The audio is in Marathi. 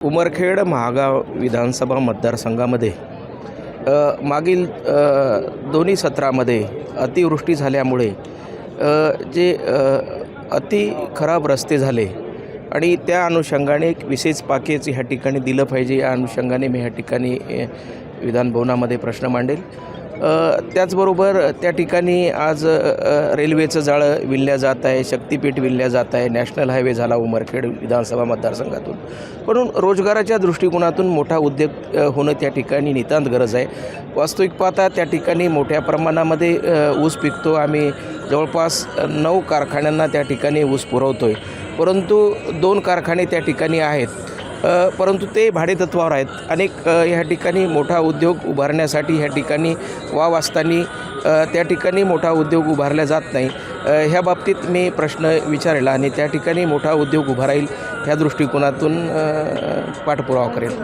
उमरखेड महागाव विधानसभा मतदारसंघामध्ये मागील दोन्ही सत्रामध्ये अतिवृष्टी झाल्यामुळे जे अति खराब रस्ते झाले आणि त्या अनुषंगाने एक विशेष पॅकेज ह्या ठिकाणी दिलं पाहिजे, या अनुषंगाने मी ह्या ठिकाणी विधानभवनामध्ये प्रश्न मांडेल। त्याचबरोबर त्या ठिकाणी आज रेल्वेचं जाळं विणल्या जात आहे, शक्तिपीठ विणल्या जात आहे, नॅशनल हायवे झाला उमरखेड विधानसभा मतदारसंघातून, म्हणून रोजगाराच्या दृष्टिकोनातून मोठा उद्योग होणं त्या ठिकाणी नितांत गरज आहे। वास्तविक पाहता त्या ठिकाणी मोठ्या प्रमाणामध्ये ऊस पिकतो, आम्ही जवळपास 9 कारखान्यांना त्या ठिकाणी ऊस पुरवतो आहे, परंतु 2 कारखाने त्या ठिकाणी आहेत, परंतु ते भाडेतत्वावर आहेत। अनेक ह्या ठिकाणी मोठा उद्योग उभारण्यासाठी ह्या ठिकाणी वाव असताना त्या ठिकाणी मोठा उद्योग उभारला जात नाही। ह्या बाबतीत मी प्रश्न विचारला आणि त्या ठिकाणी मोठा उद्योग उभा राहील ह्या दृष्टिकोनातून पाठपुरावा करेल।